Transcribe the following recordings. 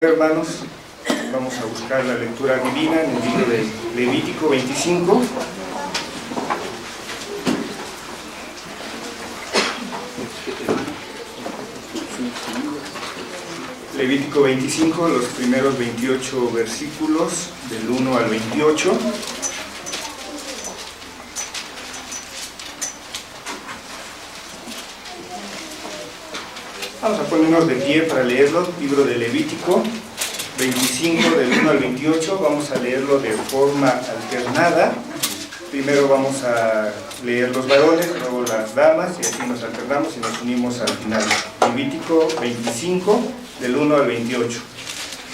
Hermanos, vamos a buscar la lectura divina en el libro de Levítico 25. Levítico 25, los primeros 28 versículos, del 1 al 28. Vamos a ponernos de pie para leerlo, libro de Levítico 25, del 1 al 28, vamos a leerlo de forma alternada. Primero vamos a leer los varones, luego las damas, y así nos alternamos y nos unimos al final. Levítico 25, del 1 al 28.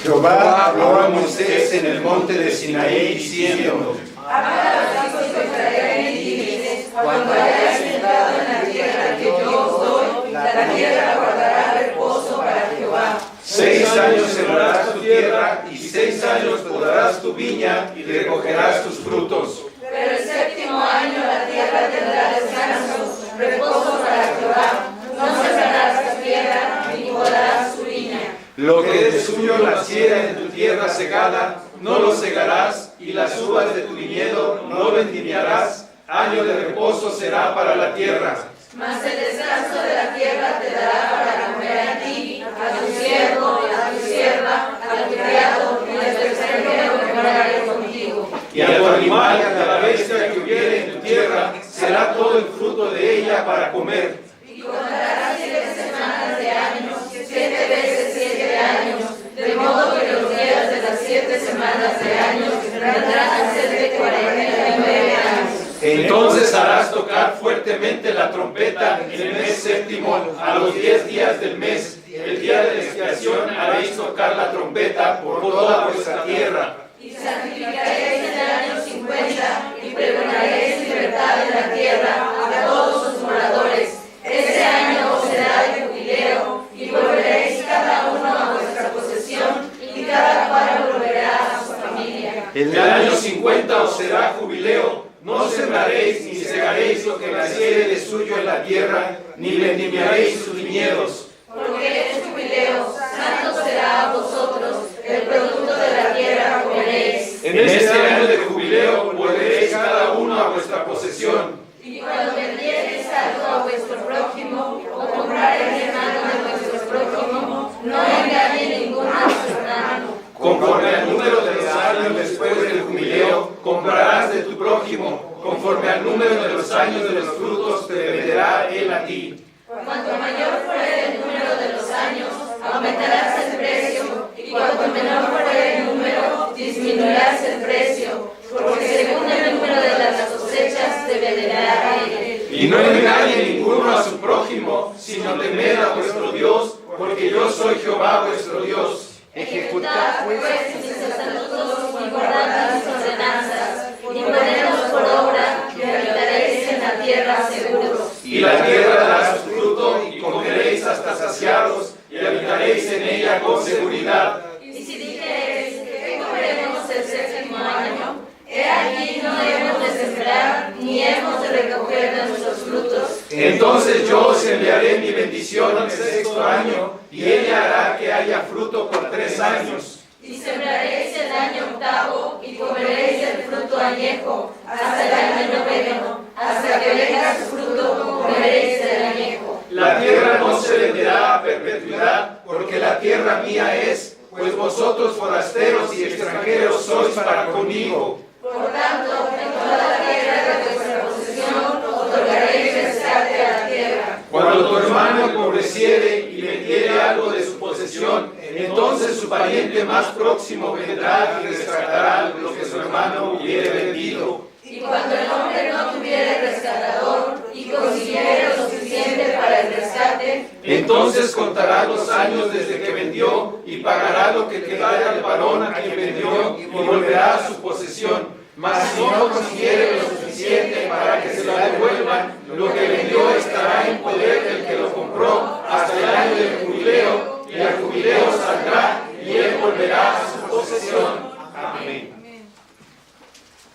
Jehová habló a Moisés en el monte de Sinaí, diciendo: Habla a los hijos de Israel y diles: cuando hayáis entrado en la tierra que yo os doy, la tierra guardará reposo para Jehová. 6 años sembrarás tu tierra, y 6 años podarás tu viña, y recogerás tus frutos. Pero el séptimo año la tierra tendrá descanso, reposo para Jehová. No sembrarás la tierra, ni podarás su viña. Lo que de suyo naciera en tu tierra segada, no lo segarás, y las uvas de tu viñedo no vendimiarás. Año de reposo será para la tierra. Mas el descanso de la tierra te dará para comer a ti, a tu siervo, a tu sierva, a tu criado y al extranjero que morare contigo. Y a tu animal, a la bestia que hubiere en tu tierra, será todo el fruto de ella para comer. Y contarás 7 semanas de años, 7 veces 7 años, de modo que los días de las 7 semanas de años vendrán a ser de 49 años. Entonces harás tocar fuertemente la trompeta en el mes séptimo, a los 10 días del mes. El día de la expiación haréis tocar la trompeta por toda vuestra tierra. Y santificaréis el año 50 y pregonaréis libertad en la tierra a todos sus moradores. Ese año os será de jubileo y volveréis cada uno a vuestra posesión y cada cual volverá a su familia. El año 50 os será jubileo. No sembraréis ni segaréis lo que naciere de suyo en la tierra, ni vendimiaréis sus viñedos. Porque es jubileo, santo será a vosotros, el producto de la tierra comeréis. En este año de jubileo volveréis cada uno a vuestra posesión. Y cuando vendiereis algo a vuestro prójimo, o comprareis hermano de vuestro prójimo, no engañe ninguno a su hermano. Conforme al número de los años después del jubileo, comprarás de tu prójimo. Conforme al número de los años de los frutos, te venderá él a ti. Cuanto mayor fuere el número de los años, aumentarás el precio, y cuanto menor fuere el número, disminuirás el precio, porque según el número de las cosechas te venderá a él. Y no engañe ninguno a su prójimo, sino temed a vuestro Dios, porque yo soy Jehová vuestro Dios. Ejecutad pues mis estatutos y guardad mis ordenanzas, y ponedlos por obra, y habitaréis en la tierra seguros. Y la tierra dará su fruto, y comeréis hasta saciaros, y habitaréis en ella con seguridad. Y si dijereis, ¿qué comeremos el séptimo año? He aquí no hemos de sembrar, ni hemos de recoger de nuestros frutos. Entonces yo os enviaré mi bendición el 6º año, y ella hará que haya fruto por 3 años. Y sembraréis el año 8, y comeréis el fruto añejo, hasta el año 9, hasta que venga su fruto, comeréis el añejo. La tierra no se venderá a perpetuidad, porque la tierra mía es, pues vosotros forasteros y extranjeros sois para conmigo. Por tanto, en toda la tierra de vuestra posesión otorgaréis rescate a la tierra. Cuando tu hermano empobreciere y vendiere algo de su posesión, entonces su pariente más próximo vendrá y rescatará lo que su hermano hubiere vendido. Y cuando el hombre no tuviere rescatador y consiguiere lo suficiente para el rescate, entonces contará los años desde que vendió y pagará lo que quedara al varón a quien vendió y volverá a su posesión. Mas si no consiguiere lo suficiente para que se lo devuelvan, lo que vendió estará en poder del que lo compró hasta el año del jubileo, y al jubileo saldrá y él volverá a su posesión. Amén.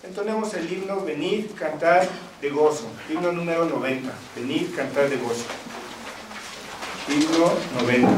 Entonemos el himno Venid, cantar de gozo, himno número 90, Venid, cantar de gozo. Himno 90.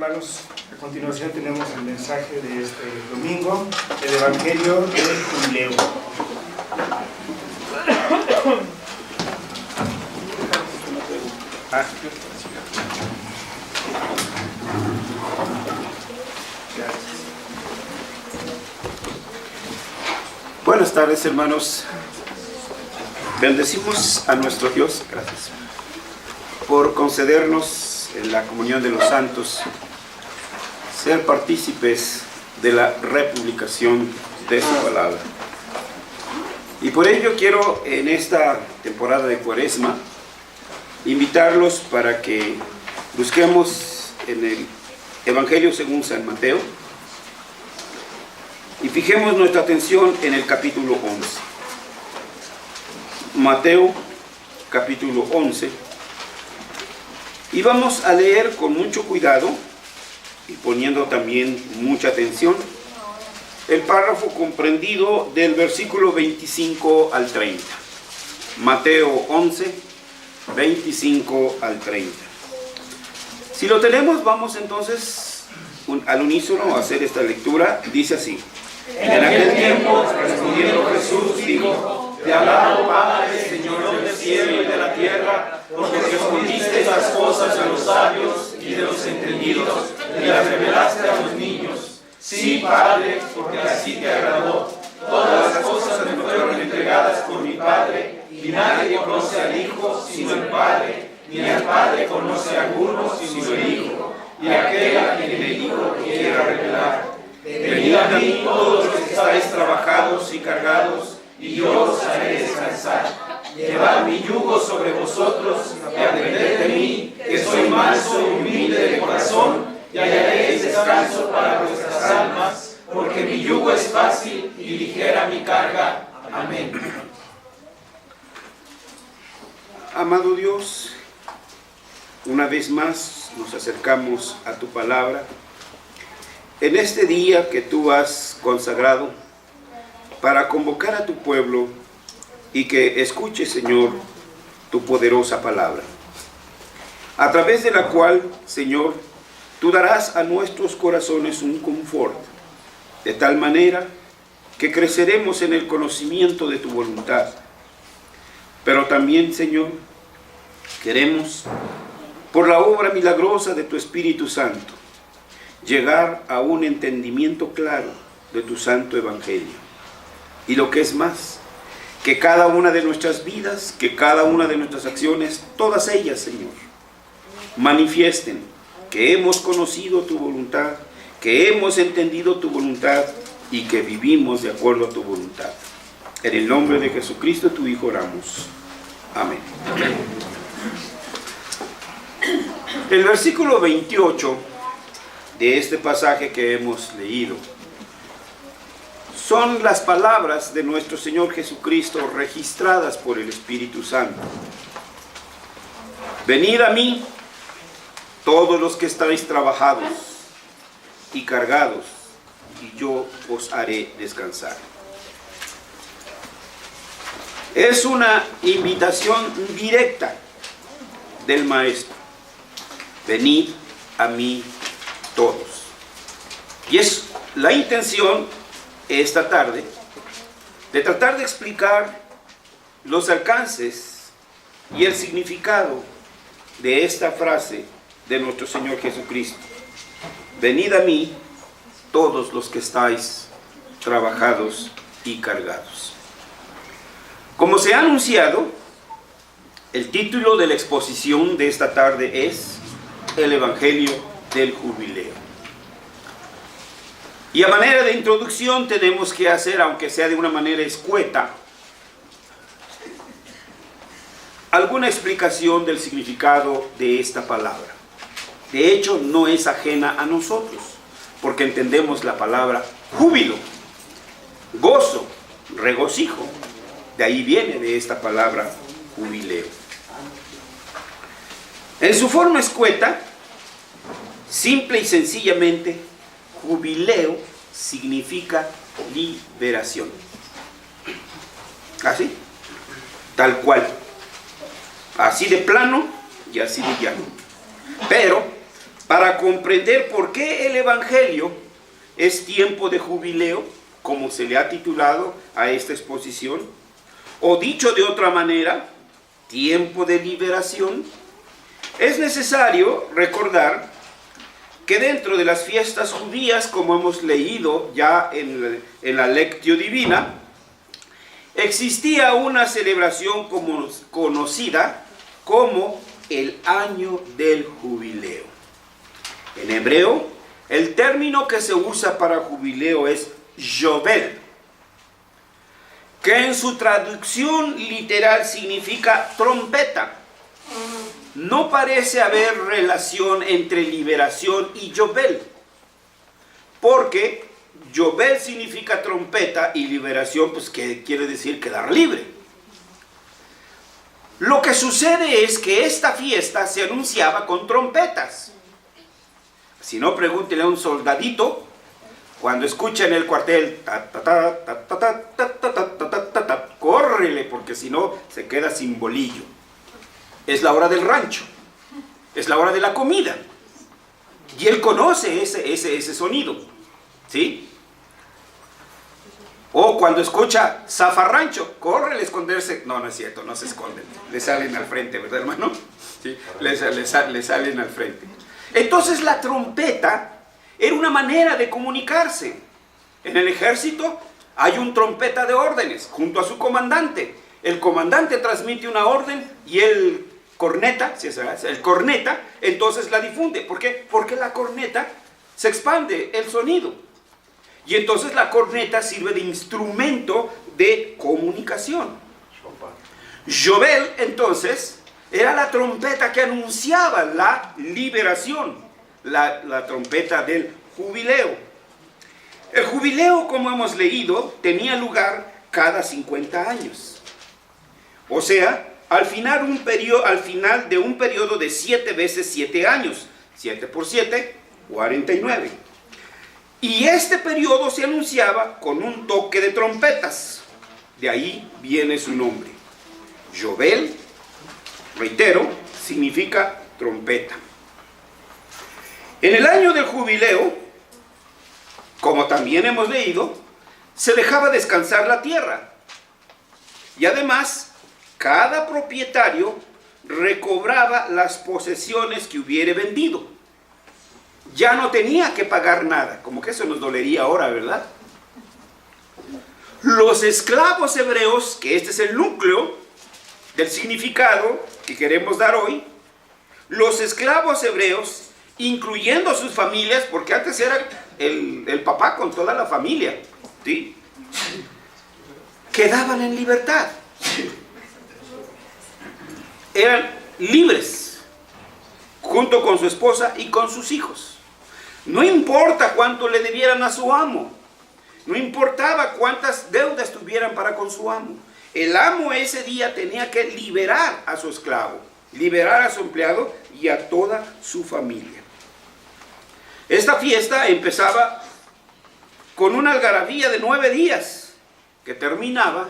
hermanos, a continuación tenemos el mensaje de este domingo, el Evangelio de Jubileo. Buenas tardes, hermanos. Bendecimos a nuestro Dios, gracias, por concedernos en la comunión de los santos ser partícipes de la republicación de su palabra. Y por ello quiero en esta temporada de Cuaresma invitarlos para que busquemos en el Evangelio según San Mateo y fijemos nuestra atención en el capítulo 11. Mateo, capítulo 11. Y vamos a leer con mucho cuidado y poniendo también mucha atención el párrafo comprendido del versículo 25 al 30. Mateo 11, 25 al 30. Si lo tenemos, vamos entonces al unísono a hacer esta lectura. Dice así: En aquel tiempo, respondiendo Jesús, dijo: Te alabo, Padre, Señor del cielo y de la tierra, porque escondiste las cosas a los sabios y de los entendidos, y las revelaste a los niños. Sí, Padre, porque así te agradó. Todas las cosas me fueron entregadas por mi Padre, y nadie conoce al Hijo sino el Padre, ni al Padre conoce a alguno sino el Hijo, y aquel a quien el Hijo quiera revelar. mí todos los que estáis trabajados y cargados, y yo os haré descansar. Llevad mi yugo sobre vosotros y aprended de mí, que soy manso y humilde de corazón, y hallaréis descanso para vuestras almas, porque mi yugo es fácil y ligera mi carga. Amén. Amado Dios, una vez más nos acercamos a tu palabra en este día que tú has consagrado para convocar a tu pueblo y que escuche, Señor, tu poderosa palabra, a través de la cual, Señor, tú darás a nuestros corazones un confort, de tal manera que creceremos en el conocimiento de tu voluntad. Pero también, Señor, queremos, por la obra milagrosa de tu Espíritu Santo, llegar a un entendimiento claro de tu santo evangelio. Y lo que es más, que cada una de nuestras vidas, que cada una de nuestras acciones, todas ellas, Señor, manifiesten que hemos conocido tu voluntad, que hemos entendido tu voluntad y que vivimos de acuerdo a tu voluntad. En el nombre de Jesucristo, tu Hijo, oramos. Amén. El versículo 28 de este pasaje que hemos leído son las palabras de nuestro Señor Jesucristo registradas por el Espíritu Santo. Venid a mí, todos los que estáis trabajados y cargados, y yo os haré descansar. Es una invitación directa del Maestro. Venid a mí todos. Y es la intención esta tarde de tratar de explicar los alcances y el significado de esta frase de nuestro Señor Jesucristo. Venid a mí todos los que estáis trabajados y cargados. Como se ha anunciado, el título de la exposición de esta tarde es El Evangelio del Jubileo. Y a manera de introducción tenemos que hacer, aunque sea de una manera escueta, alguna explicación del significado de esta palabra. De hecho, no es ajena a nosotros, porque entendemos la palabra júbilo, gozo, regocijo. De ahí viene de esta palabra jubileo. En su forma escueta, simple y sencillamente, jubileo significa liberación. ¿Así? Tal cual. Así de plano y así de llano. Pero, para comprender por qué el Evangelio es tiempo de jubileo, como se le ha titulado a esta exposición, o dicho de otra manera, tiempo de liberación, es necesario recordar que dentro de las fiestas judías, como hemos leído ya en la Lectio Divina, existía una celebración conocida como el año del jubileo. En hebreo, el término que se usa para jubileo es Yobel, que en su traducción literal significa trompeta. No parece haber relación entre liberación y Yobel, porque Yobel significa trompeta y liberación, pues que quiere decir quedar libre. Lo que sucede es que esta fiesta se anunciaba con trompetas. Si no, pregúntele a un soldadito cuando escucha en el cuartel, córrele, porque si no se queda sin bolillo. Es la hora del rancho, es la hora de la comida, y él conoce ese sonido, ¿sí? O cuando escucha zafarrancho, córrele a esconderse. No, no es cierto, no se esconden, le salen al frente, ¿verdad, hermano? ¿Sí? Le salen al frente. Entonces la trompeta era una manera de comunicarse. En el ejército hay un trompeta de órdenes junto a su comandante. El comandante transmite una orden y el corneta, entonces la difunde. ¿Por qué? Porque la corneta se expande el sonido. Y entonces la corneta sirve de instrumento de comunicación. Jobel, entonces, era la trompeta que anunciaba la liberación, la trompeta del jubileo. El jubileo, como hemos leído, tenía lugar cada 50 años. O sea, al final de un periodo de 7 veces 7 años. 7 por 7, 49. Y este periodo se anunciaba con un toque de trompetas. De ahí viene su nombre. Jobel, reitero, significa trompeta. En el año del jubileo, como también hemos leído, se dejaba descansar la tierra. Y además, cada propietario recobraba las posesiones que hubiere vendido. Ya no tenía que pagar nada, como que eso nos dolería ahora, ¿verdad? Los esclavos hebreos, que este es el núcleo del significado que queremos dar hoy, los esclavos hebreos, incluyendo sus familias, porque antes era el papá con toda la familia, ¿sí?, quedaban en libertad. Eran libres, junto con su esposa y con sus hijos. No importa cuánto le debieran a su amo, no importaba cuántas deudas tuvieran para con su amo. El amo ese día tenía que liberar a su esclavo, liberar a su empleado y a toda su familia. Esta fiesta empezaba con una algarabía de 9 días, que terminaba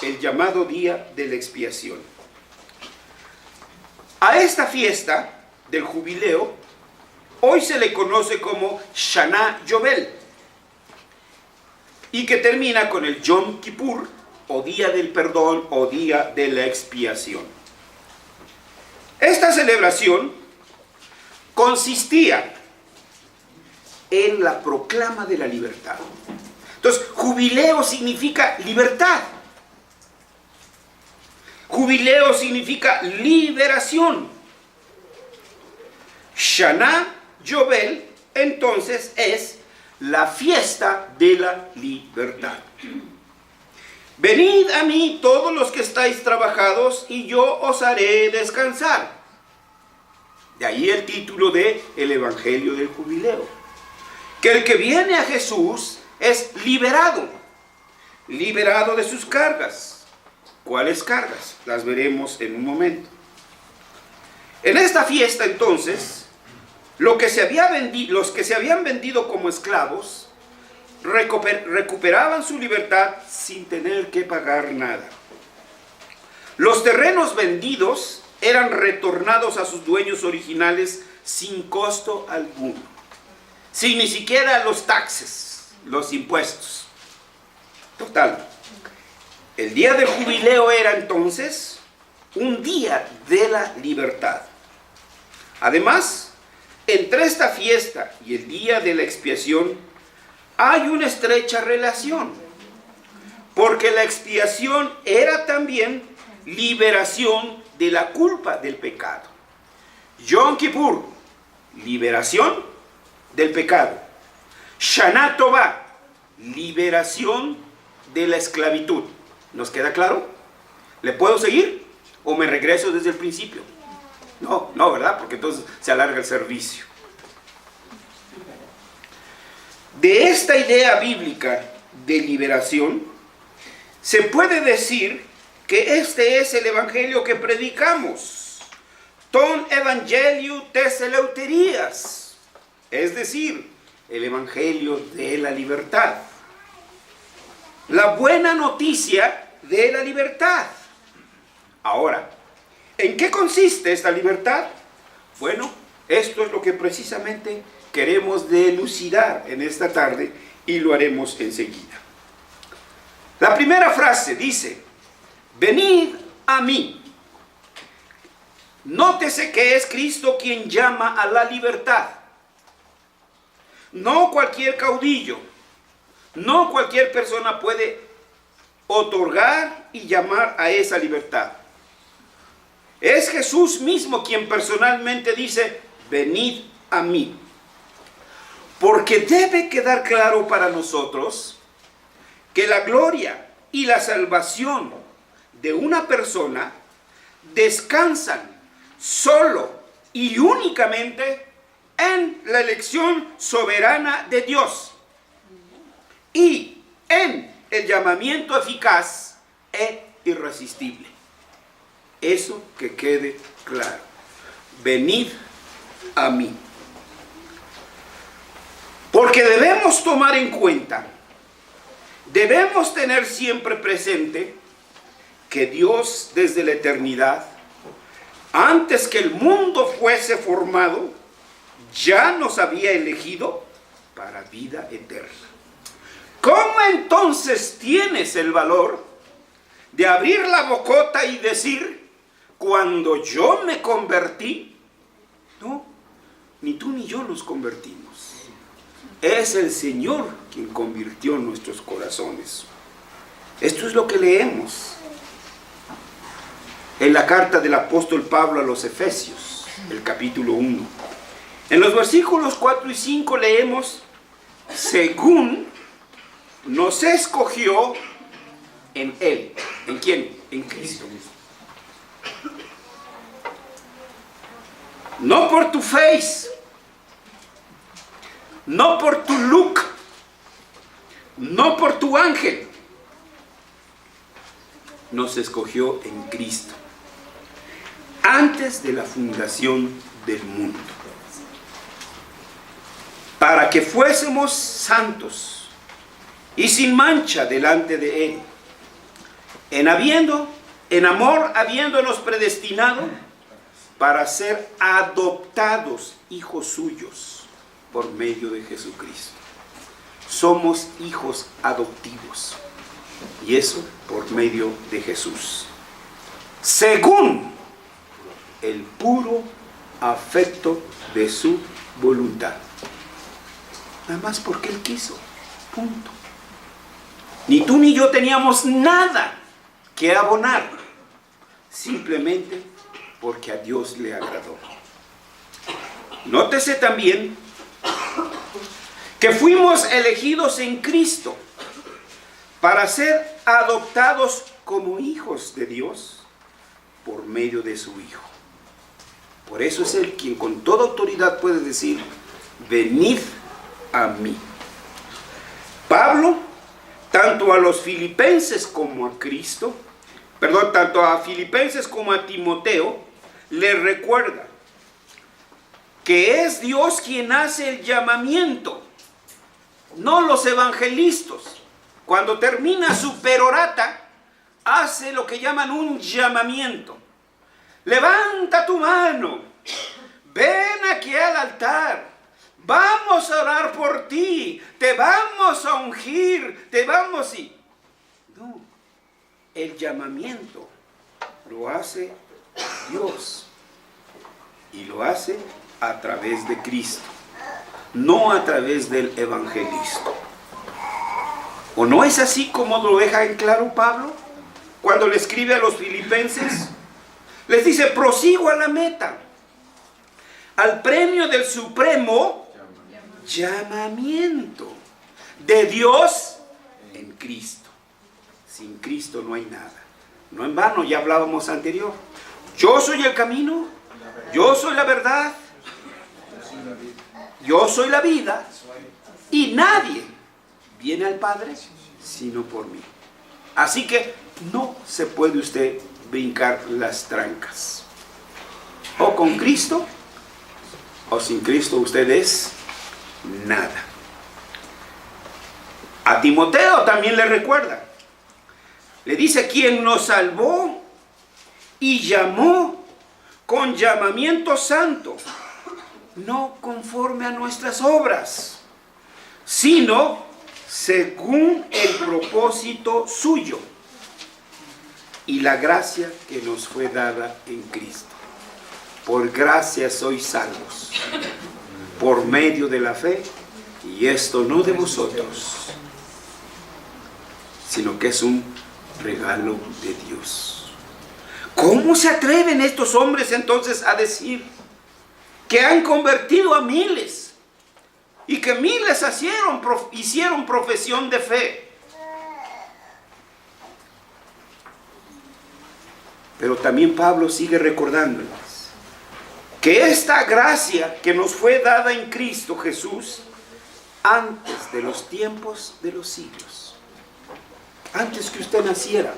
el llamado día de la expiación. A esta fiesta del jubileo, hoy se le conoce como Shana Yobel, y que termina con el Yom Kippur, o día del perdón, o día de la expiación. Esta celebración consistía en la proclama de la libertad. Entonces, jubileo significa libertad. Jubileo significa liberación. Shana Yobel, entonces, es la fiesta de la libertad. Venid a mí todos los que estáis trabajados y yo os haré descansar. De ahí el título de el Evangelio del Jubileo. Que el que viene a Jesús es liberado, liberado de sus cargas. ¿Cuáles cargas? Las veremos en un momento. En esta fiesta, entonces, los que se habían vendido como esclavos recuperaban su libertad sin tener que pagar nada. Los terrenos vendidos eran retornados a sus dueños originales sin costo alguno, sin ni siquiera los taxes, los impuestos. Total, el día del jubileo era entonces un día de la libertad. Además, entre esta fiesta y el día de la expiación hay una estrecha relación, porque la expiación era también liberación de la culpa del pecado. Yom Kippur, liberación del pecado. Shana Tová, liberación de la esclavitud. ¿Nos queda claro? ¿Le puedo seguir? ¿O me regreso desde el principio? No, ¿verdad? Porque entonces se alarga el servicio. De esta idea bíblica de liberación, se puede decir que este es el evangelio que predicamos. Ton evangeliu tes eleuterias, es decir, el evangelio de la libertad. La buena noticia de la libertad. Ahora, ¿en qué consiste esta libertad? Bueno, esto es lo que precisamente queremos delucidar en esta tarde y lo haremos enseguida. La primera frase dice: venid a mí. Nótese que es Cristo quien llama a la libertad. No cualquier caudillo, no cualquier persona puede otorgar y llamar a esa libertad. Es Jesús mismo quien personalmente dice: venid a mí. Porque debe quedar claro para nosotros que la gloria y la salvación de una persona descansan solo y únicamente en la elección soberana de Dios y en el llamamiento eficaz e irresistible. Eso que quede claro. Venid a mí. Porque debemos tomar en cuenta, debemos tener siempre presente que Dios desde la eternidad, antes que el mundo fuese formado, ya nos había elegido para vida eterna. ¿Cómo entonces tienes el valor de abrir la bocota y decir, cuando yo me convertí? No, ni tú ni yo nos convertimos. Es el Señor quien convirtió nuestros corazones. Esto es lo que leemos en la carta del apóstol Pablo a los Efesios, el capítulo 1. En los versículos 4 y 5 leemos, según nos escogió en Él. ¿En quién? En Cristo. No por tu face, no por tu look, no por tu ángel. Nos escogió en Cristo, antes de la fundación del mundo, para que fuésemos santos y sin mancha delante de Él, en amor habiéndonos predestinado para ser adoptados hijos suyos por medio de Jesucristo. Somos hijos adoptivos, y eso por medio de Jesús, según el puro afecto de su voluntad. Nada más porque Él quiso, punto. Ni tú ni yo teníamos nada que abonar, simplemente porque a Dios le agradó. Nótese también que fuimos elegidos en Cristo para ser adoptados como hijos de Dios por medio de su Hijo. Por eso es Él quien con toda autoridad puede decir, venid a mí. Pablo, tanto a los filipenses como a Cristo, tanto a filipenses como a Timoteo, le recuerda que es Dios quien hace el llamamiento, no los evangelistas. Cuando termina su perorata, hace lo que llaman un llamamiento. Levanta tu mano, ven aquí al altar, vamos a orar por ti, te vamos a ungir, No, el llamamiento lo hace Dios, y lo hace a través de Cristo, no a través del evangelista. ¿O no es así como lo deja en claro Pablo cuando le escribe a los filipenses? Les dice, prosigo a la meta, al premio del supremo llamamiento de Dios en Cristo. Sin Cristo no hay nada. No en vano, ya hablábamos anterior. Yo soy el camino, yo soy la verdad, yo soy la vida, y nadie viene al Padre sino por mí. Así que no se puede usted brincar las trancas. O con Cristo, o sin Cristo usted es nada. A Timoteo también le recuerda. Le dice, quien nos salvó y llamó con llamamiento santo, no conforme a nuestras obras, sino según el propósito suyo y la gracia que nos fue dada en Cristo. Por gracia sois salvos, por medio de la fe, y esto no de vosotros, sino que es un regalo de Dios. ¿Cómo se atreven estos hombres entonces a decir que han convertido a miles y que miles hicieron profesión de fe. Pero también Pablo sigue recordándoles que esta gracia que nos fue dada en Cristo Jesús antes de los tiempos de los siglos, antes que usted naciera,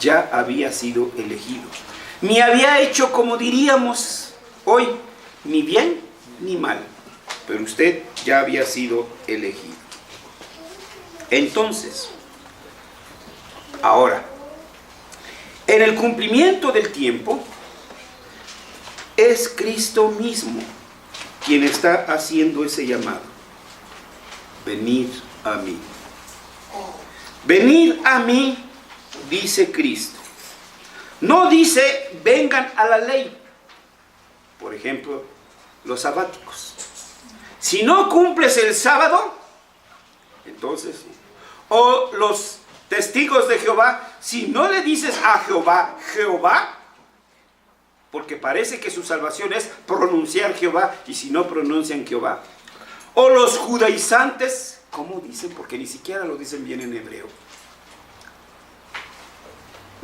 ya había sido elegido. Ni había hecho, como diríamos hoy, ni bien ni mal, pero usted ya había sido elegido. Entonces, ahora, en el cumplimiento del tiempo, es Cristo mismo quien está haciendo ese llamado. Venid a mí. Venid a mí, dice Cristo. No dice vengan a la ley. Por ejemplo, los sabáticos. Si no cumples el sábado, entonces, o los testigos de Jehová, si no le dices a Jehová, Jehová, porque parece que su salvación es pronunciar Jehová, y si no pronuncian Jehová. O los judaizantes, ¿cómo dicen? Porque ni siquiera lo dicen bien en hebreo.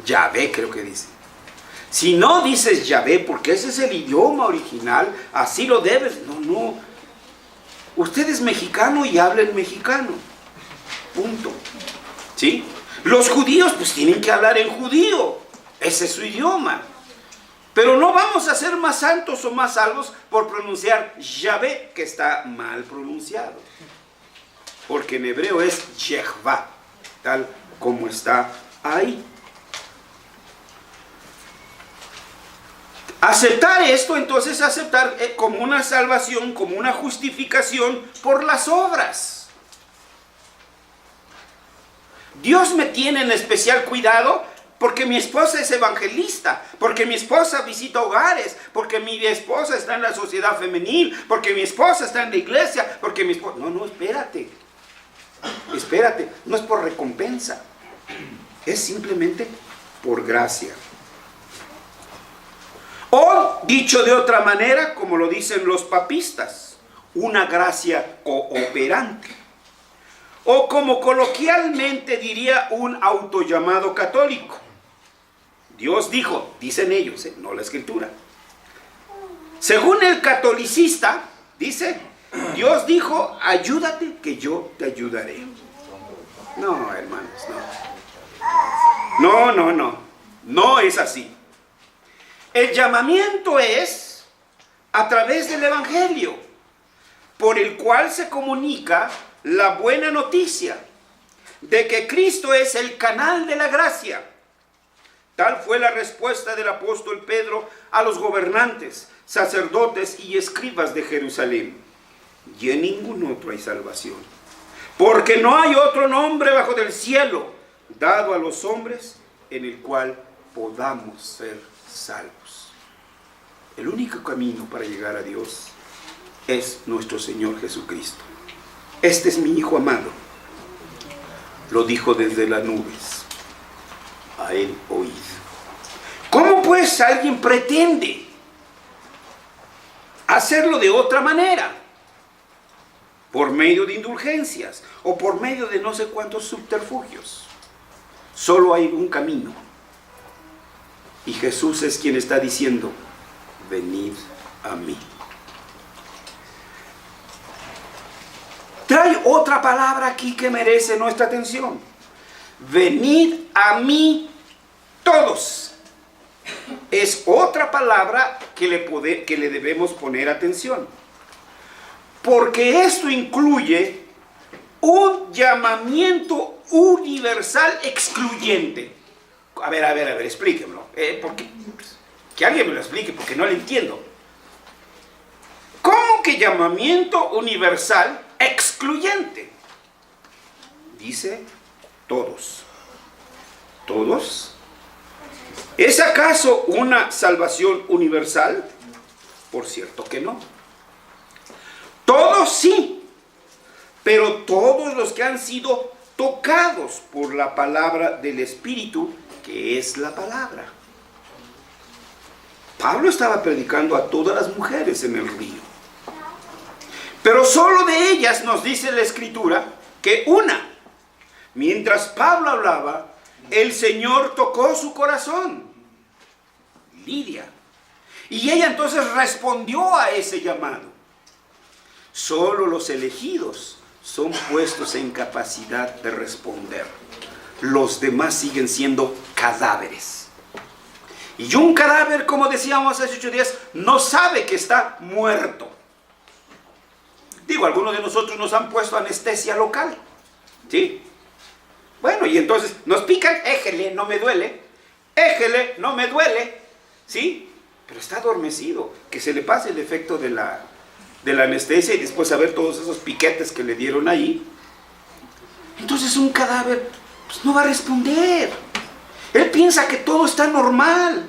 Yahvé creo que dicen. Si no dices Yahvé, porque ese es el idioma original, así lo debes. No. Usted es mexicano y habla en mexicano. Punto. ¿Sí? Los judíos pues tienen que hablar en judío. Ese es su idioma. Pero no vamos a ser más santos o más salvos por pronunciar Yahvé, que está mal pronunciado. Porque en hebreo es Yehvá, tal como está ahí. Aceptar esto, entonces aceptar como una salvación, como una justificación por las obras. Dios me tiene en especial cuidado porque mi esposa es evangelista, porque mi esposa visita hogares, porque mi esposa está en la sociedad femenil, porque mi esposa está en la iglesia, porque mi esposa... No, espérate. Espérate, no es por recompensa, es simplemente por gracia. O, dicho de otra manera, como lo dicen los papistas, una gracia cooperante. O como coloquialmente diría un autollamado católico. Dios dijo, dicen ellos, no la escritura. Según el catolicista, dice, Dios dijo, ayúdate que yo te ayudaré. No, hermanos, no. No es así. El llamamiento es a través del Evangelio, por el cual se comunica la buena noticia de que Cristo es el canal de la gracia. Tal fue la respuesta del apóstol Pedro a los gobernantes, sacerdotes y escribas de Jerusalén. Y en ningún otro hay salvación, porque no hay otro nombre bajo del cielo dado a los hombres en el cual podamos ser salvos. El único camino para llegar a Dios es nuestro Señor Jesucristo. Este es mi Hijo amado, lo dijo desde las nubes, a Él oíd. ¿Cómo pues alguien pretende hacerlo de otra manera? Por medio de indulgencias o por medio de no sé cuántos subterfugios. Solo hay un camino. Y Jesús es quien está diciendo, venid a mí. Trae otra palabra aquí que merece nuestra atención. Venid a mí todos. Es otra palabra que le debemos poner atención. Porque esto incluye un llamamiento universal excluyente. A ver, explíquemelo. Que alguien me lo explique porque no lo entiendo. ¿Cómo que llamamiento universal excluyente? Dice todos. ¿Todos? ¿Es acaso una salvación universal? Por cierto que no. Todos sí, pero todos los que han sido tocados por la palabra del Espíritu, que es la palabra. Pablo estaba predicando a todas las mujeres en el río. Pero solo de ellas nos dice la Escritura que una. Mientras Pablo hablaba, el Señor tocó su corazón. Lidia. Y ella entonces respondió a ese llamado. Solo los elegidos son puestos en capacidad de responder. Los demás siguen siendo cadáveres. Y un cadáver, como decíamos hace 8 días, no sabe que está muerto. Digo, algunos de nosotros nos han puesto anestesia local. ¿Sí? Bueno, y entonces nos pican, éjele, no me duele. Éjele, no me duele. ¿Sí? Pero está adormecido. Que se le pase el efecto de la anestesia y después a ver todos esos piquetes que le dieron ahí. Entonces un cadáver pues, no va a responder. Él piensa que todo está normal.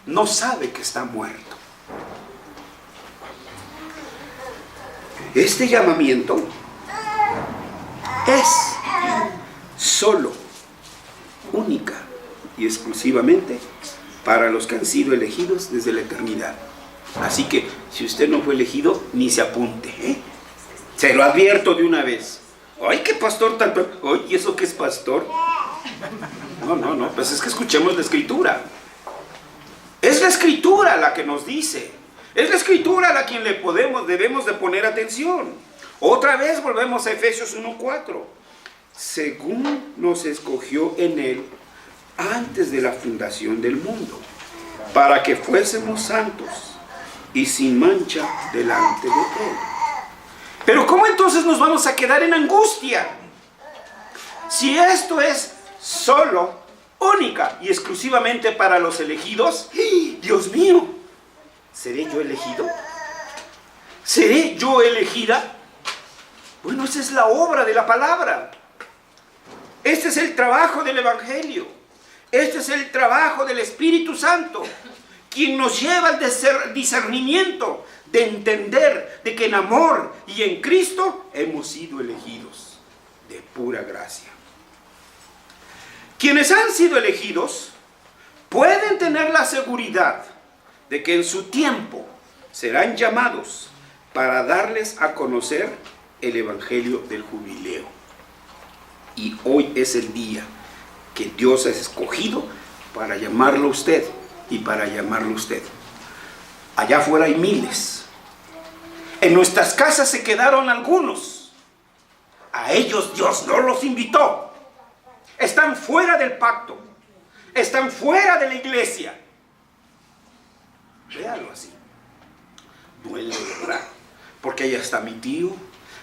No sabe que está muerto. Este llamamiento es solo, única y exclusivamente para los que han sido elegidos desde la eternidad. Así que, si usted no fue elegido, ni se apunte, ¿eh? Se lo advierto de una vez. ¡Ay, qué pastor tan... ¡Ay, ¿y eso qué es pastor? No, pues es que escuchemos la Escritura. Es la Escritura la que nos dice. Es la Escritura a la quien debemos de poner atención. Otra vez volvemos a Efesios 1:4. Según nos escogió en Él antes de la fundación del mundo, para que fuésemos santos y sin mancha delante de Él. Pero ¿cómo entonces nos vamos a quedar en angustia? Si esto es solo, única y exclusivamente para los elegidos, Dios mío, ¿seré yo elegido? ¿Seré yo elegida? Bueno, esa es la obra de la palabra. Este es el trabajo del Evangelio. Este es el trabajo del Espíritu Santo, quien nos lleva al discernimiento de entender de que en amor y en Cristo hemos sido elegidos de pura gracia. Quienes han sido elegidos pueden tener la seguridad de que en su tiempo serán llamados para darles a conocer el Evangelio del jubileo. Y hoy es el día que Dios ha escogido para llamarlo a usted y para llamarlo a usted. Allá afuera hay miles. En nuestras casas se quedaron algunos. A ellos Dios no los invitó. Están fuera del pacto. Están fuera de la iglesia. Véalo así. Duele, ¿verdad? Porque allá está mi tío,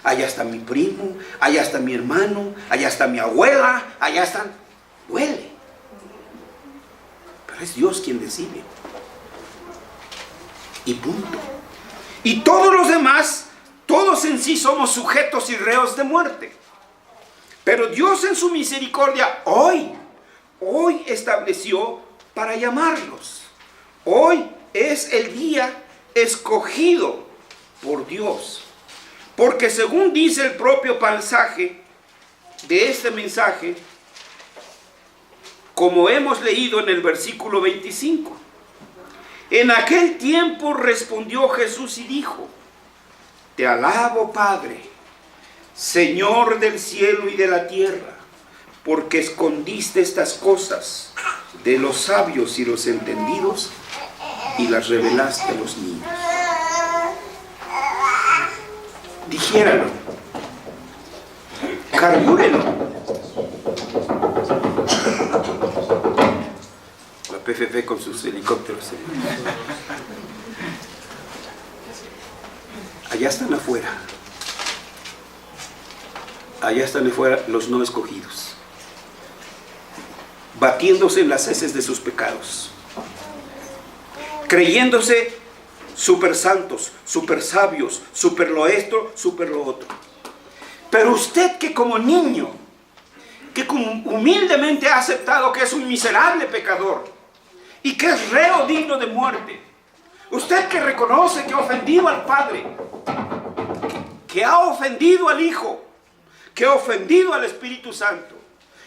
allá está mi primo, allá está mi hermano, allá está mi abuela, allá están... Duele. Pero es Dios quien decide. Y punto. Y todos los demás, todos en sí somos sujetos y reos de muerte. Pero Dios en su misericordia hoy estableció para llamarlos. Hoy es el día escogido por Dios. Porque según dice el propio pasaje de este mensaje, como hemos leído en el versículo 25, en aquel tiempo respondió Jesús y dijo: Te alabo, Padre, Señor del cielo y de la tierra, porque escondiste estas cosas de los sabios y los entendidos y las revelaste a los niños. Dijéralo, carbúrelo. La PFF con sus helicópteros. Allá están afuera. Allá están afuera los no escogidos, batiéndose en las heces de sus pecados, creyéndose súper santos, súper sabios, súper lo esto, súper lo otro. Pero usted que como niño, que como humildemente ha aceptado que es un miserable pecador y que es reo digno de muerte, usted que reconoce que ha ofendido al Padre, que ha ofendido al Hijo, que ha ofendido al Espíritu Santo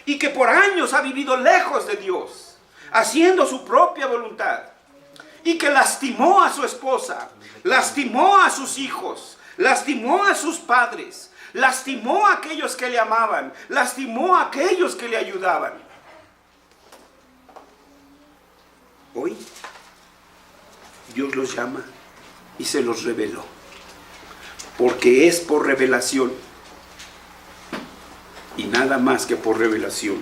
y que por años ha vivido lejos de Dios, haciendo su propia voluntad, y que lastimó a su esposa, lastimó a sus hijos, lastimó a sus padres, lastimó a aquellos que le amaban, lastimó a aquellos que le ayudaban. Hoy Dios los llama y se los reveló, porque es por revelación y nada más que por revelación.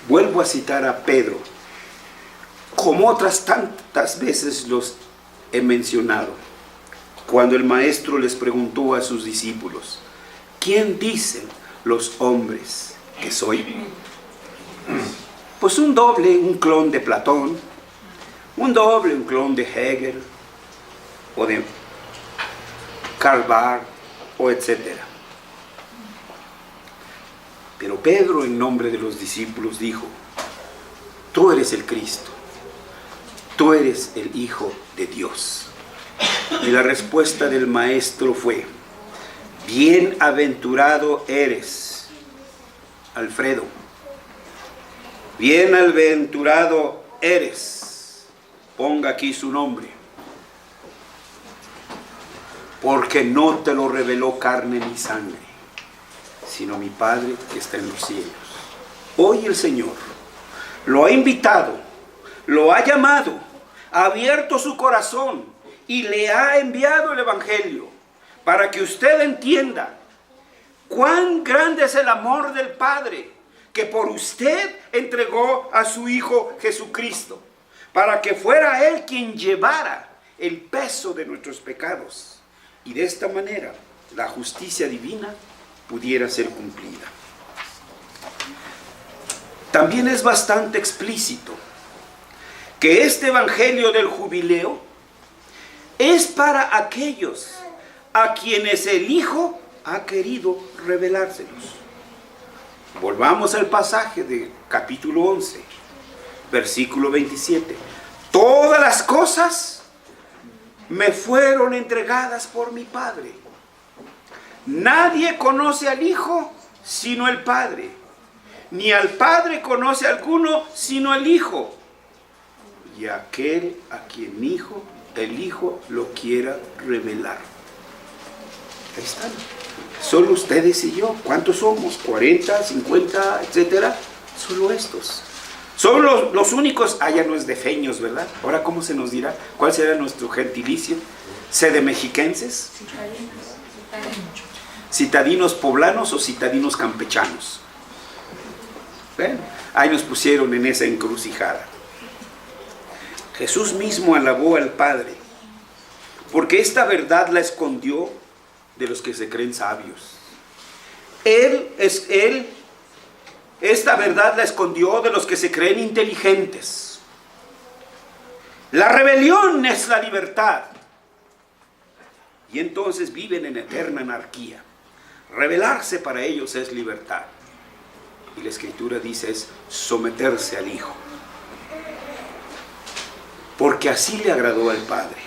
Vuelvo a citar a Pedro, como otras tantas veces los he mencionado, cuando el maestro les preguntó a sus discípulos: ¿quién dicen los hombres que soy? Pues un doble, un clon de Platón, un doble, un clon de Hegel, o de Karl Barth, o etcétera. Pero Pedro, en nombre de los discípulos, dijo: tú eres el Cristo, tú eres el Hijo de Dios. Y la respuesta del maestro fue: bienaventurado eres, Alfredo, bienaventurado eres, ponga aquí su nombre, porque no te lo reveló carne ni sangre, sino mi Padre que está en los cielos. Hoy el Señor lo ha invitado, lo ha llamado, ha abierto su corazón y le ha enviado el Evangelio para que usted entienda cuán grande es el amor del Padre, que por usted entregó a su Hijo Jesucristo, para que fuera Él quien llevara el peso de nuestros pecados, y de esta manera la justicia divina pudiera ser cumplida. También es bastante explícito que este Evangelio del Jubileo es para aquellos a quienes el Hijo ha querido revelárselos. Volvamos al pasaje de capítulo 11, versículo 27. Todas las cosas me fueron entregadas por mi Padre. Nadie conoce al Hijo sino el Padre, ni al Padre conoce alguno sino el Hijo, y aquel a quien el Hijo lo quiera revelar. Ahí están. Solo ustedes y yo. ¿Cuántos somos? 40, 50, etcétera. Solo estos. Son los únicos. Ya no es de feños, ¿verdad? Ahora, ¿cómo se nos dirá? ¿Cuál será nuestro gentilicio? ¿Sedemexiquenses? ¿Citadinos poblanos o citadinos campechanos? Bueno, ahí nos pusieron en esa encrucijada. Jesús mismo alabó al Padre, porque esta verdad la escondió de los que se creen sabios. Esta verdad la escondió de los que se creen inteligentes. La rebelión es la libertad. Y entonces viven en eterna anarquía. Rebelarse para ellos es libertad. Y la Escritura dice es someterse al Hijo. Porque así le agradó al Padre.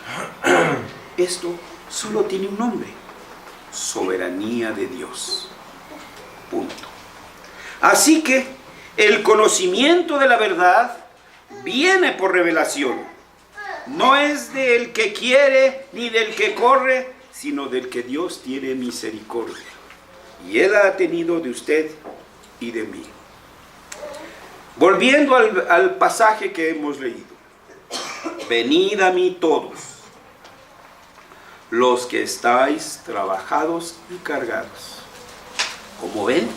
Esto solo tiene un nombre: soberanía de Dios. Punto. Así que el conocimiento de la verdad viene por revelación. No es del que quiere ni del que corre, sino del que Dios tiene misericordia. Y Él ha tenido de usted y de mí. Volviendo al pasaje que hemos leído. Venid a mí todos, los que estáis trabajados y cargados. Como ven,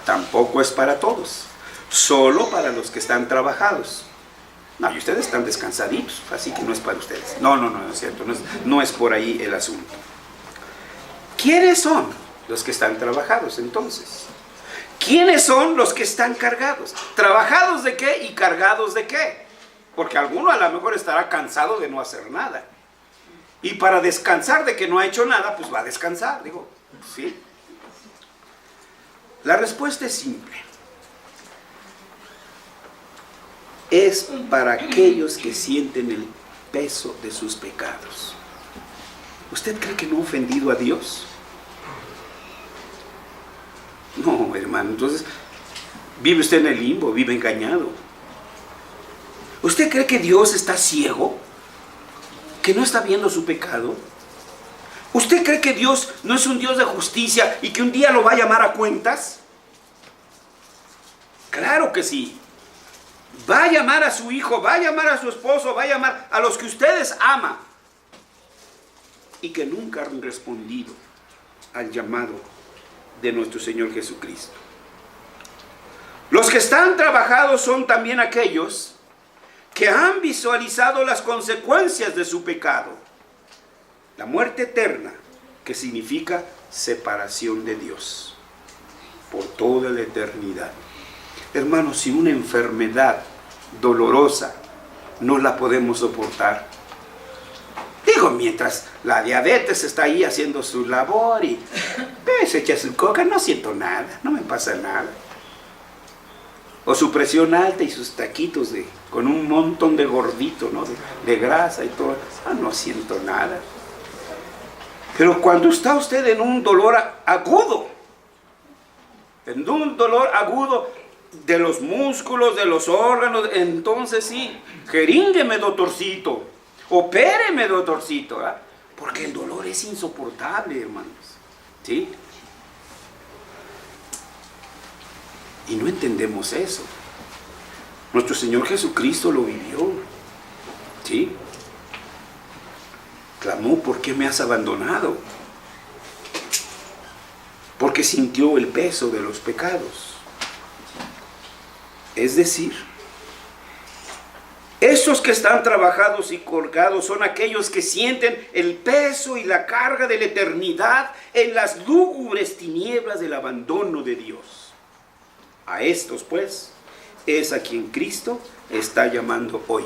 tampoco es para todos, solo para los que están trabajados. No, y ustedes están descansaditos, así que no es para ustedes. No es cierto, no es por ahí el asunto. ¿Quiénes son los que están trabajados entonces? ¿Quiénes son los que están cargados? ¿Trabajados de qué y cargados de qué? Porque alguno a lo mejor estará cansado de no hacer nada. Y para descansar de que no ha hecho nada, pues va a descansar. Digo, ¿sí? La respuesta es simple. Es para aquellos que sienten el peso de sus pecados. ¿Usted cree que no ha ofendido a Dios? No, hermano. Entonces, vive usted en el limbo, vive engañado. ¿Usted cree que Dios está ciego? ¿Que no está viendo su pecado? ¿Usted cree que Dios no es un Dios de justicia y que un día lo va a llamar a cuentas? Claro que sí. Va a llamar a su hijo, va a llamar a su esposo, va a llamar a los que ustedes aman y que nunca han respondido al llamado de nuestro Señor Jesucristo. Los que están trabajados son también aquellos que han visualizado las consecuencias de su pecado. La muerte eterna, que significa separación de Dios por toda la eternidad. Hermanos, si una enfermedad dolorosa no la podemos soportar, digo, mientras la diabetes está ahí haciendo su labor y se echa su coca, no siento nada, no me pasa nada. O su presión alta y sus taquitos con un montón de gordito, ¿no? de grasa y todo, no siento nada. Pero cuando está usted en un dolor agudo, de los músculos, de los órganos, entonces sí, jeríngueme, doctorcito, opéreme, doctorcito, ¿verdad? Porque el dolor es insoportable, hermanos, ¿sí? Y no entendemos eso. Nuestro Señor Jesucristo lo vivió, ¿sí? Clamó, ¿por qué me has abandonado? Porque sintió el peso de los pecados. Es decir, esos que están trabajados y colgados son aquellos que sienten el peso y la carga de la eternidad en las lúgubres tinieblas del abandono de Dios. A estos, pues, es a quien Cristo está llamando hoy.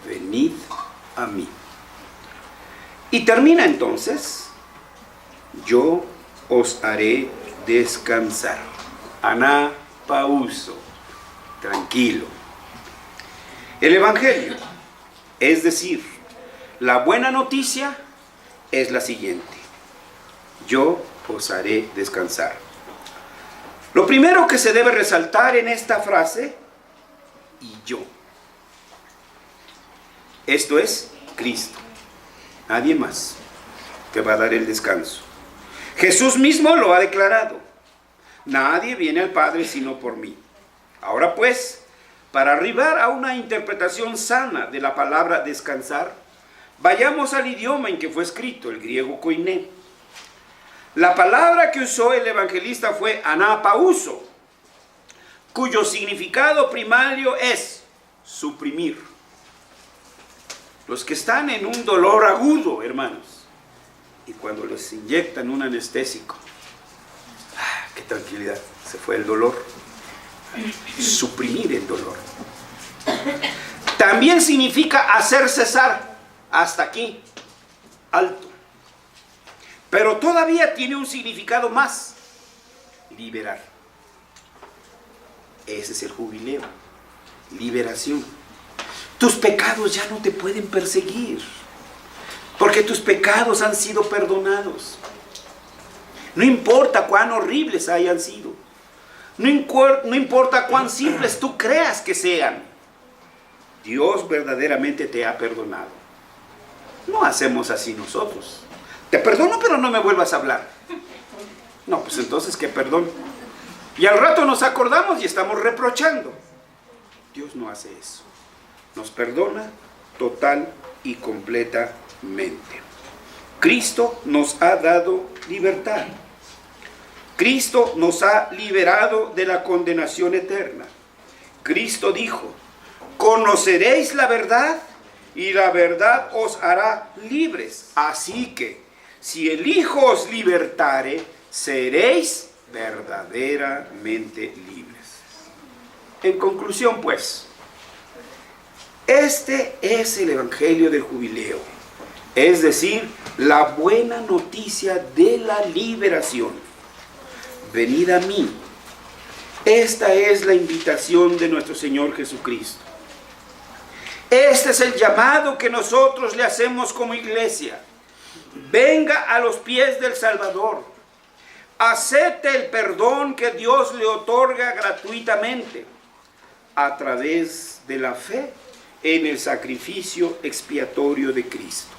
Venid a mí. Y termina entonces, yo os haré descansar. Anapauso. Tranquilo. El Evangelio, es decir, la buena noticia es la siguiente: yo os haré descansar. Lo primero que se debe resaltar en esta frase, y yo. Esto es Cristo, nadie más te va a dar el descanso. Jesús mismo lo ha declarado: nadie viene al Padre sino por mí. Ahora pues, para arribar a una interpretación sana de la palabra descansar, vayamos al idioma en que fue escrito, el griego koiné. La palabra que usó el evangelista fue anapauso, cuyo significado primario es suprimir. Los que están en un dolor agudo, hermanos, y cuando les inyectan un anestésico, qué tranquilidad, se fue el dolor. Suprimir el dolor. También significa hacer cesar hasta aquí, alto. Pero todavía tiene un significado más: liberar. Ese es el jubileo, liberación. Tus pecados ya no te pueden perseguir, porque tus pecados han sido perdonados. No importa cuán horribles hayan sido. No importa cuán simples tú creas que sean. Dios verdaderamente te ha perdonado. No hacemos así nosotros. Te perdono, pero no me vuelvas a hablar. No, pues entonces, ¿qué perdón? Y al rato nos acordamos y estamos reprochando. Dios no hace eso. Nos perdona total y completamente. Cristo nos ha dado libertad. Cristo nos ha liberado de la condenación eterna. Cristo dijo: conoceréis la verdad y la verdad os hará libres. Así que, si el Hijo os libertare, seréis verdaderamente libres. En conclusión, pues, este es el Evangelio del Jubileo, es decir, la buena noticia de la liberación. Venid a mí. Esta es la invitación de nuestro Señor Jesucristo. Este es el llamado que nosotros le hacemos como iglesia. Venga a los pies del Salvador. Acepte el perdón que Dios le otorga gratuitamente a través de la fe en el sacrificio expiatorio de Cristo.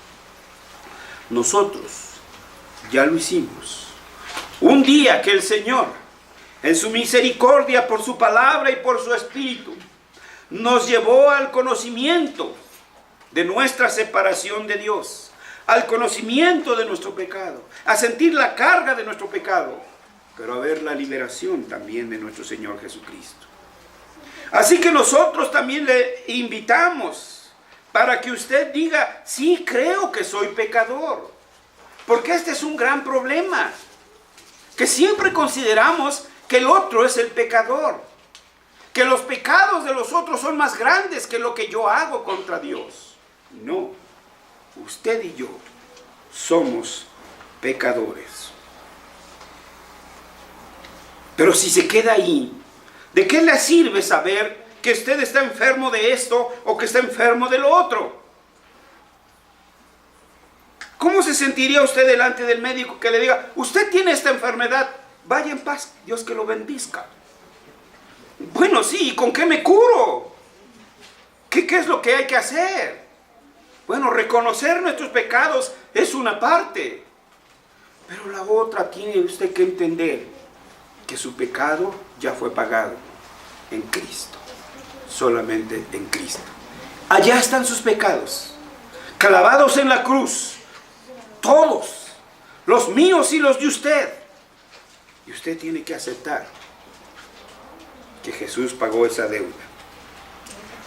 Nosotros ya lo hicimos. Un día que el Señor, en su misericordia por su palabra y por su Espíritu, nos llevó al conocimiento de nuestra separación de Dios, al conocimiento de nuestro pecado, a sentir la carga de nuestro pecado, pero a ver la liberación también de nuestro Señor Jesucristo. Así que nosotros también le invitamos para que usted diga, sí, creo que soy pecador, porque este es un gran problema, que siempre consideramos que el otro es el pecador, que los pecados de los otros son más grandes que lo que yo hago contra Dios. No, usted y yo somos pecadores. Pero si se queda ahí, ¿de qué le sirve saber que usted está enfermo de esto o que está enfermo de lo otro? ¿Cómo se sentiría usted delante del médico que le diga, usted tiene esta enfermedad, vaya en paz, Dios que lo bendiga? Bueno, sí, ¿y con qué me curo? ¿Qué es lo que hay que hacer? Bueno, reconocer nuestros pecados es una parte, pero la otra tiene usted que entender que su pecado ya fue pagado en Cristo, solamente en Cristo. Allá están sus pecados, clavados en la cruz, todos, los míos y los de usted. Y usted tiene que aceptar que Jesús pagó esa deuda.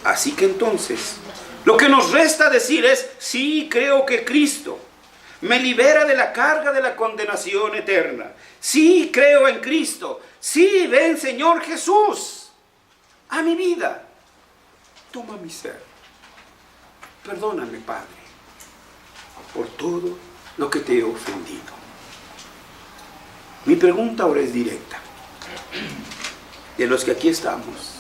Así que entonces, lo que nos resta decir es, sí, creo que Cristo me libera de la carga de la condenación eterna. Sí, creo en Cristo. Sí, ven, Señor Jesús, a mi vida. Toma mi ser. Perdóname, Padre, por todo lo que te he ofendido. Mi pregunta ahora es directa. De los que aquí estamos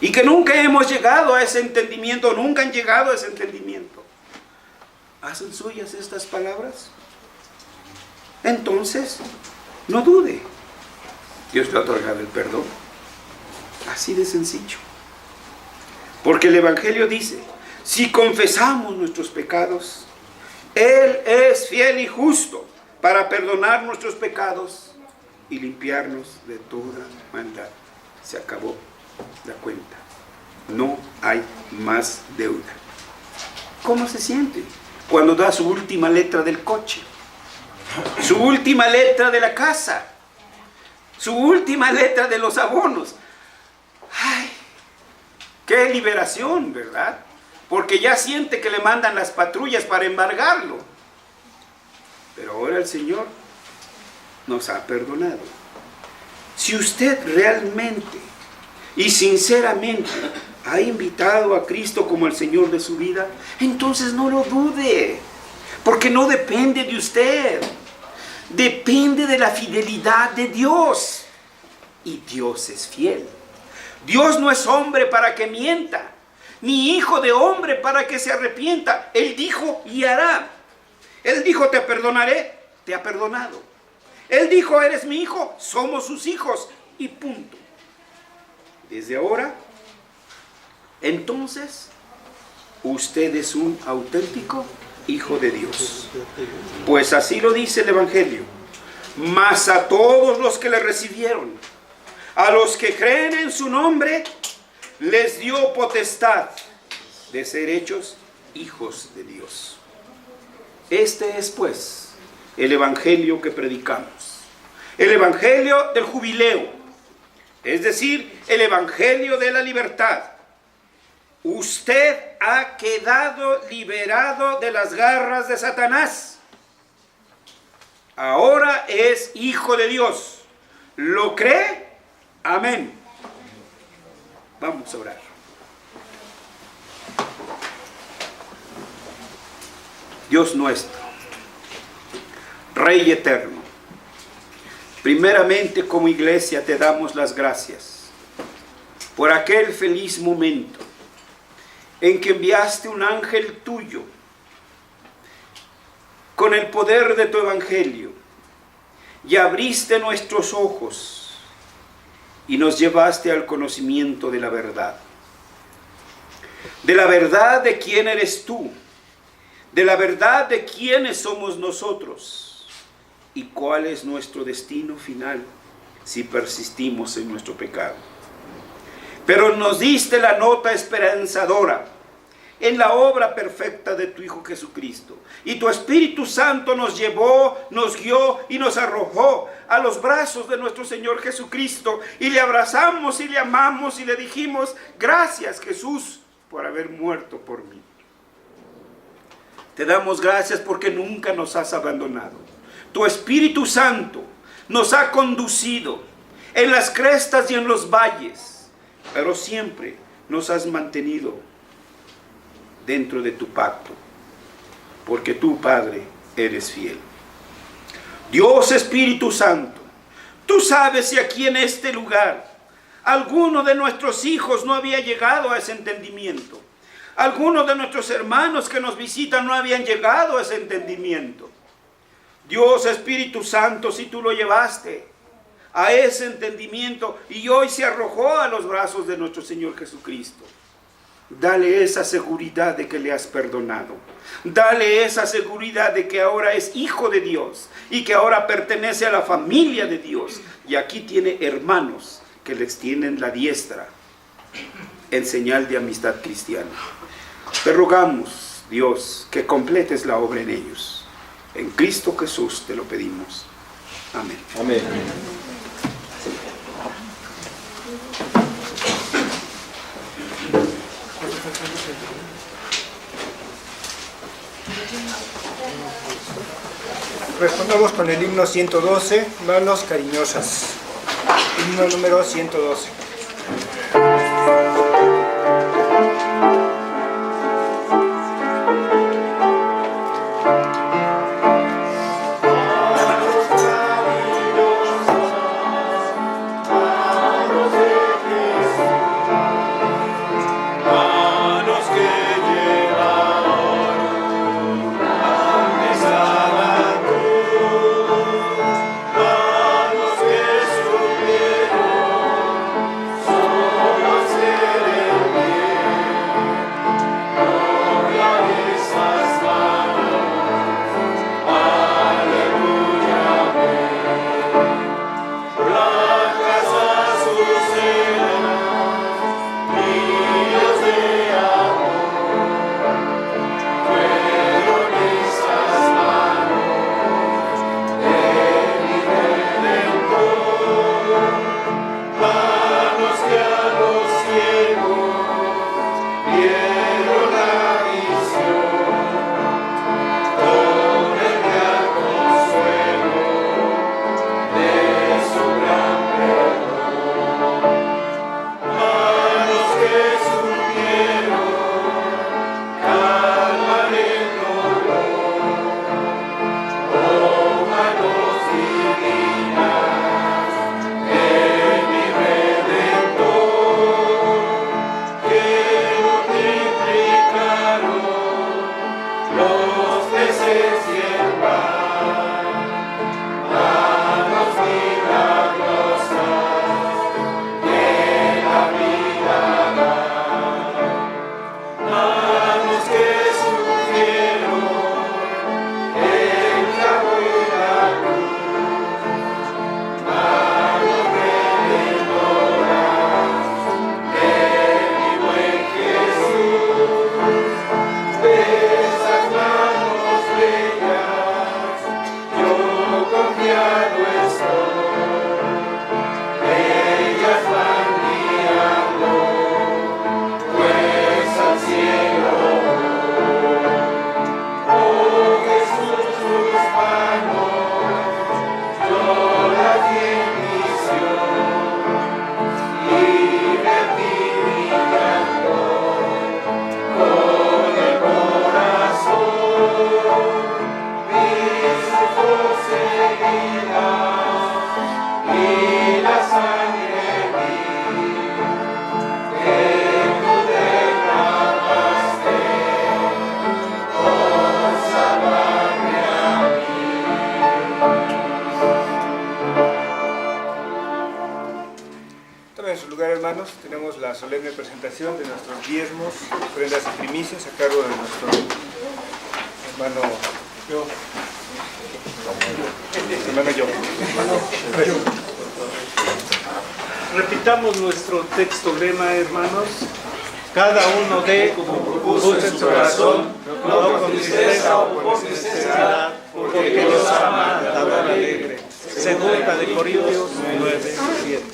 y que nunca hemos llegado a ese entendimiento, nunca han llegado a ese entendimiento, ¿hacen suyas estas palabras? Entonces, no dude. Dios te ha otorgado el perdón. Así de sencillo. Porque el Evangelio dice, si confesamos nuestros pecados, Él es fiel y justo para perdonar nuestros pecados y limpiarnos de toda maldad. Se acabó la cuenta. No hay más deuda. ¿Cómo se siente cuando da su última letra del coche? Su última letra de la casa. Su última letra de los abonos. ¡Ay! ¡Qué liberación!, ¿verdad? Porque ya siente que le mandan las patrullas para embargarlo. Pero ahora el Señor nos ha perdonado. Si usted realmente y sinceramente ha invitado a Cristo como el Señor de su vida, entonces no lo dude, porque no depende de usted, depende de la fidelidad de Dios. Y Dios es fiel. Dios no es hombre para que mienta, ni hijo de hombre para que se arrepienta. Él dijo y hará. Él dijo, te perdonaré, te ha perdonado. Él dijo, eres mi hijo, somos sus hijos, y punto. Desde ahora, entonces, usted es un auténtico hijo de Dios. Pues así lo dice el Evangelio. Mas a todos los que le recibieron, a los que creen en su nombre, les dio potestad de ser hechos hijos de Dios. Este es, pues, el Evangelio que predicamos. El Evangelio del jubileo, es decir, el Evangelio de la libertad. Usted ha quedado liberado de las garras de Satanás. Ahora es hijo de Dios. ¿Lo cree? Amén. Vamos a orar. Dios nuestro, Rey eterno, primeramente como iglesia te damos las gracias por aquel feliz momento en que enviaste un ángel tuyo con el poder de tu evangelio y abriste nuestros ojos y nos llevaste al conocimiento de la verdad de quién eres tú, de la verdad de quiénes somos nosotros, y cuál es nuestro destino final si persistimos en nuestro pecado. Pero nos diste la nota esperanzadora en la obra perfecta de tu Hijo Jesucristo. Y tu Espíritu Santo nos llevó, nos guió y nos arrojó a los brazos de nuestro Señor Jesucristo. Y le abrazamos y le amamos y le dijimos: gracias, Jesús, por haber muerto por mí. Te damos gracias porque nunca nos has abandonado. Tu Espíritu Santo nos ha conducido en las crestas y en los valles, pero siempre nos has mantenido dentro de tu pacto, porque tú, Padre, eres fiel. Dios Espíritu Santo, tú sabes si aquí en este lugar alguno de nuestros hijos no había llegado a ese entendimiento. Algunos de nuestros hermanos que nos visitan no habían llegado a ese entendimiento. Dios Espíritu Santo, si tú lo llevaste a ese entendimiento y hoy se arrojó a los brazos de nuestro Señor Jesucristo, dale esa seguridad de que le has perdonado. Dale esa seguridad de que ahora es hijo de Dios y que ahora pertenece a la familia de Dios. Y aquí tiene hermanos que le extienden la diestra en señal de amistad cristiana. Te rogamos, Dios, que completes la obra en ellos. En Cristo Jesús te lo pedimos. Amén. Amén. Respondamos con el himno 112, manos cariñosas. Himno número 112. Tenemos la solemne presentación de nuestros diezmos, ofrendas y primicias a cargo de nuestro hermano Repitamos nuestro texto lema, hermanos. Cada uno de puso en su corazón, no con tristeza o por necesidad, porque Dios ama al dador alegre. Segunda de Corintios 9:7.